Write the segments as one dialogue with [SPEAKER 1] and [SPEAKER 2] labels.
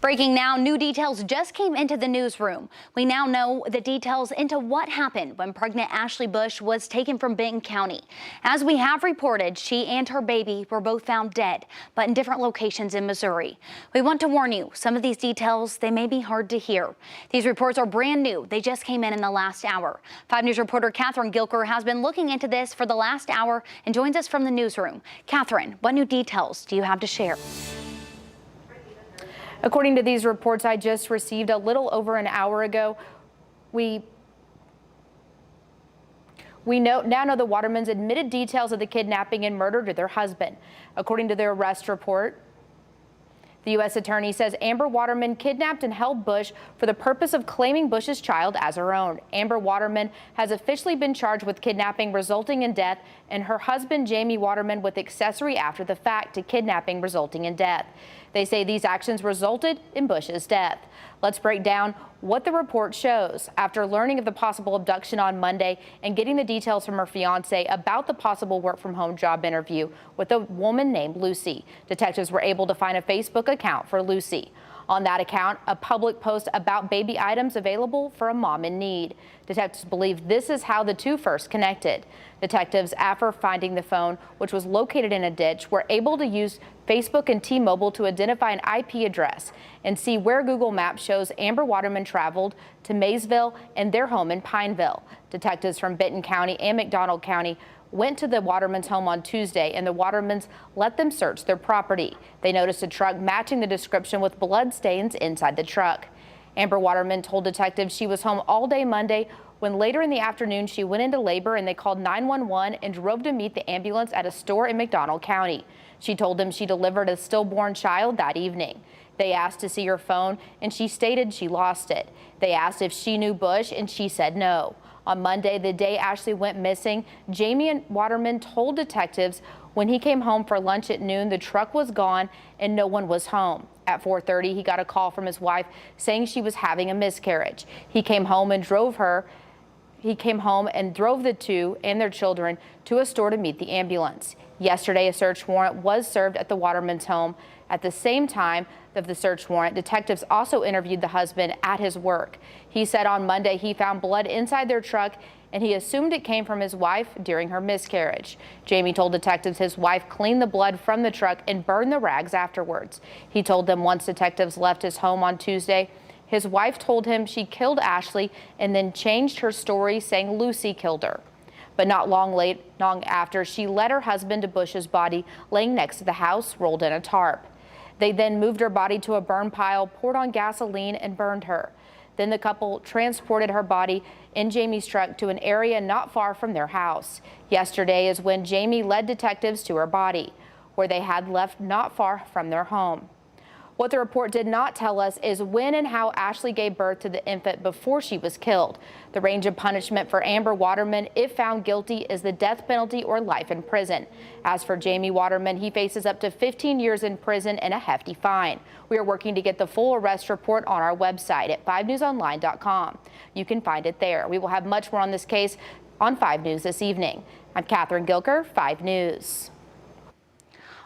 [SPEAKER 1] Breaking now, new details just came into the newsroom. We now know the details into what happened when pregnant Ashley Bush was taken from Benton County. As we have reported, she and her baby were both found dead, but in different locations in Missouri. We want to warn you, some of these details, they may be hard to hear. These reports are brand new. They just came in the last hour. 5 News reporter Catherine Gilker has been looking into this for the last hour and joins us from the newsroom. Catherine, what new details do you have to share?
[SPEAKER 2] According to these reports I just received a little over an hour ago, we now know the Watermans admitted details of the kidnapping and murder to their husband. According to their arrest report, the U.S. attorney says Amber Waterman kidnapped and held Bush for the purpose of claiming Bush's child as her own. Amber Waterman has officially been charged with kidnapping resulting in death, and her husband Jamie Waterman with accessory after the fact to kidnapping resulting in death. They say these actions resulted in Bush's death. Let's break down what the report shows. After learning of the possible abduction on Monday and getting the details from her fiance about the possible work-from-home job interview with a woman named Lucy, detectives were able to find a Facebook account for Lucy. On that account, a public post about baby items available for a mom in need. Detectives believe this is how the two first connected. Detectives, after finding the phone, which was located in a ditch, were able to use Facebook and T-Mobile to identify an IP address and see where Google Maps shows Amber Waterman traveled to Maysville and their home in Pineville. Detectives from Benton County and McDonald County went to the Watermans' home on Tuesday, and the Watermans let them search their property. They noticed a truck matching the description with blood stains inside the truck. Amber Waterman told detectives she was home all day Monday when later in the afternoon she went into labor and they called 911 and drove to meet the ambulance at a store in McDonald County. She told them she delivered a stillborn child that evening. They asked to see her phone and she stated she lost it. They asked if she knew Bush and she said no. On Monday, the day Ashley went missing, Jamie Waterman told detectives when he came home for lunch at noon, the truck was gone and no one was home. At 4:30, he got a call from his wife saying she was having a miscarriage. He came home and drove the two and their children to a store to meet the ambulance. Yesterday, a search warrant was served at the Waterman's home. At the same time of the search warrant, detectives also interviewed the husband at his work. He said on Monday he found blood inside their truck and he assumed it came from his wife during her miscarriage. Jamie told detectives his wife cleaned the blood from the truck and burned the rags afterwards. He told them once detectives left his home on Tuesday, his wife told him she killed Ashley and then changed her story saying Lucy killed her. But not long after, she led her husband to Bush's body laying next to the house, rolled in a tarp. They then moved her body to a burn pile, poured on gasoline, and burned her. Then the couple transported her body in Jamie's truck to an area not far from their house. Yesterday is when Jamie led detectives to her body, where they had left not far from their home. What the report did not tell us is when and how Ashley gave birth to the infant before she was killed. The range of punishment for Amber Waterman, if found guilty, is the death penalty or life in prison. As for Jamie Waterman, he faces up to 15 years in prison and a hefty fine. We are working to get the full arrest report on our website at 5newsonline.com. You can find it there. We will have much more on this case on 5 News this evening. I'm Catherine Gilker, 5 News.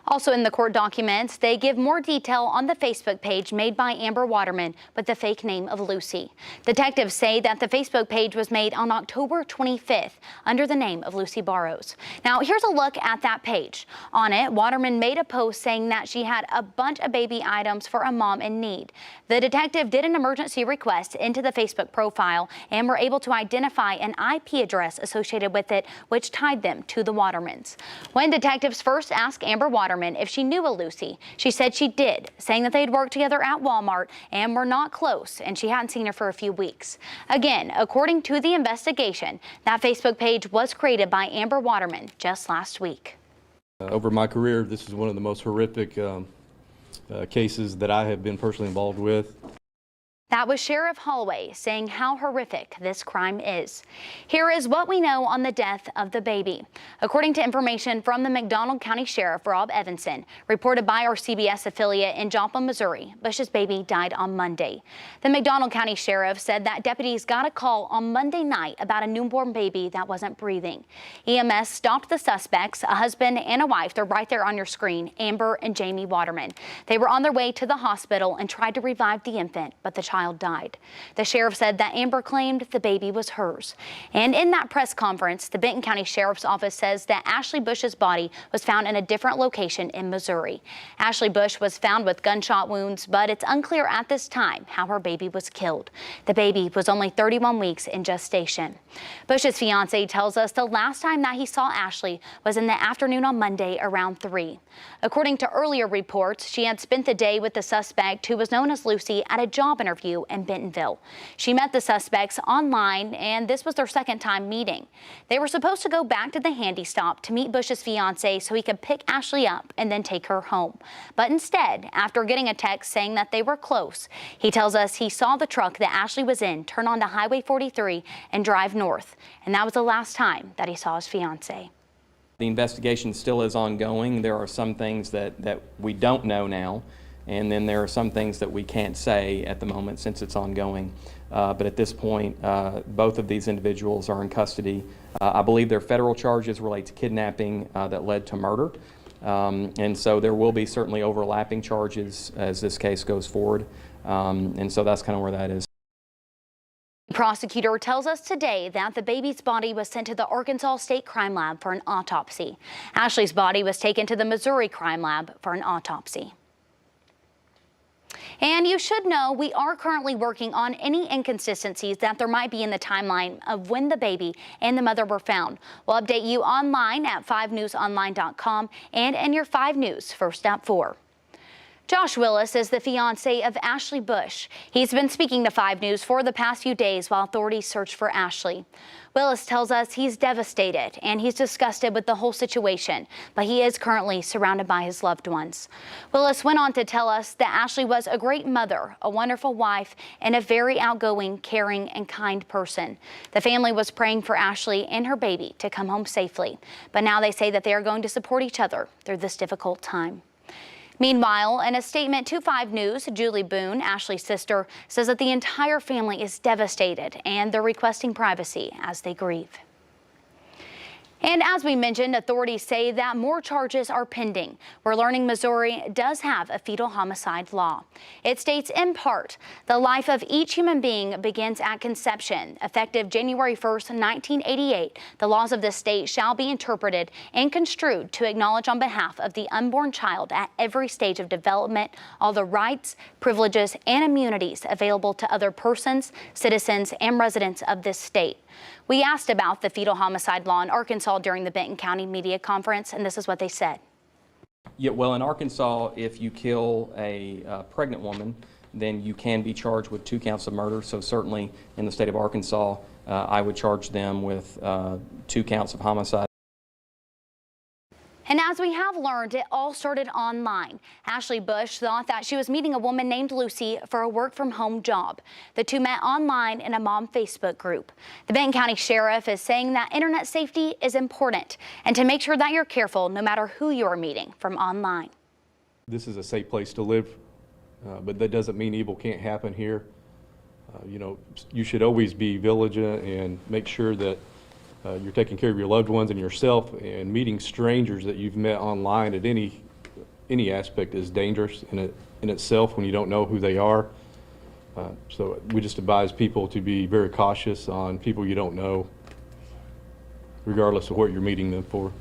[SPEAKER 1] Also in the court documents, they give more detail on the Facebook page made by Amber Waterman with the fake name of Lucy. Detectives say that the Facebook page was made on October 25th under the name of Lucy Barrows. Now, here's a look at that page. On it, Waterman made a post saying that she had a bunch of baby items for a mom in need. The detective did an emergency request into the Facebook profile and were able to identify an IP address associated with it, which tied them to the Watermans. When detectives first asked Amber Waterman if she knew a Lucy, she said she did, saying that they'd worked together at Walmart and were not close, and she hadn't seen her for a few weeks. Again, according to the investigation, that Facebook page was created by Amber Waterman just last week.
[SPEAKER 3] Over my career, this is one of the most horrific cases that I have been personally involved with.
[SPEAKER 1] That was Sheriff Holloway saying how horrific this crime is. Here is what we know on the death of the baby. According to information from the McDonald County Sheriff Rob Evanson, reported by our CBS affiliate in Joplin, Missouri, Bush's baby died on Monday. The McDonald County Sheriff said that deputies got a call on Monday night about a newborn baby that wasn't breathing. EMS stopped the suspects, a husband and a wife. They're right there on your screen, Amber and Jamie Waterman. They were on their way to the hospital and tried to revive the infant, but the child died. The sheriff said that Amber claimed the baby was hers. And in that press conference, the Benton County Sheriff's Office says that Ashley Bush's body was found in a different location in Missouri. Ashley Bush was found with gunshot wounds, but it's unclear at this time how her baby was killed. The baby was only 31 weeks in gestation. Bush's fiance tells us the last time that he saw Ashley was in the afternoon on Monday around 3. According to earlier reports, she had spent the day with the suspect, who was known as Lucy, at a job interview in Bentonville. She met the suspects online, and this was their second time meeting. They were supposed to go back to the handy stop to meet Bush's fiance so he could pick Ashley up and then take her home. But instead, after getting a text saying that they were close, he tells us he saw the truck that Ashley was in turn onto Highway 43 and drive north. And that was the last time that he saw his fiance.
[SPEAKER 4] The investigation still is ongoing. There are some things that we don't know now, and then there are some things that we can't say at the moment since it's ongoing. But at this point, both of these individuals are in custody. I believe their federal charges relate to kidnapping that led to murder. And so there will be certainly overlapping charges as this case goes forward. And so that's kind of where that is.
[SPEAKER 1] The prosecutor tells us today that the baby's body was sent to the Arkansas State Crime Lab for an autopsy. Ashley's body was taken to the Missouri Crime Lab for an autopsy. And you should know we are currently working on any inconsistencies that there might be in the timeline of when the baby and the mother were found. We'll update you online at 5newsonline.com and in your 5 News First at 4. Josh Willis is the fiance of Ashley Bush. He's been speaking to 5 News for the past few days while authorities search for Ashley. Willis tells us he's devastated and he's disgusted with the whole situation, but he is currently surrounded by his loved ones. Willis went on to tell us that Ashley was a great mother, a wonderful wife, and a very outgoing, caring, and kind person. The family was praying for Ashley and her baby to come home safely, but now they say that they are going to support each other through this difficult time. Meanwhile, in a statement to 5 News, Julie Boone, Ashley's sister, says that the entire family is devastated and they're requesting privacy as they grieve. And as we mentioned, authorities say that more charges are pending. We're learning Missouri does have a fetal homicide law. It states in part, the life of each human being begins at conception. Effective January 1st, 1988, the laws of this state shall be interpreted and construed to acknowledge on behalf of the unborn child at every stage of development all the rights, privileges, and immunities available to other persons, citizens, and residents of this state. We asked about the fetal homicide law in Arkansas during the Benton County Media Conference, and this is what they said.
[SPEAKER 4] Yeah, well, in Arkansas, if you kill a pregnant woman, then you can be charged with 2 counts of murder. So certainly in the state of Arkansas, I would charge them with 2 counts of homicide.
[SPEAKER 1] And as we have learned, it all started online. Ashley Bush thought that she was meeting a woman named Lucy for a work-from-home job. The two met online in a mom Facebook group. The Benton County Sheriff is saying that internet safety is important and to make sure that you're careful no matter who you are meeting from online.
[SPEAKER 3] This is a safe place to live, but that doesn't mean evil can't happen here. You know, you should always be vigilant and make sure that you're taking care of your loved ones and yourself, and meeting strangers that you've met online at any aspect is dangerous in itself when you don't know who they are. So we just advise people to be very cautious on people you don't know, regardless of what you're meeting them for.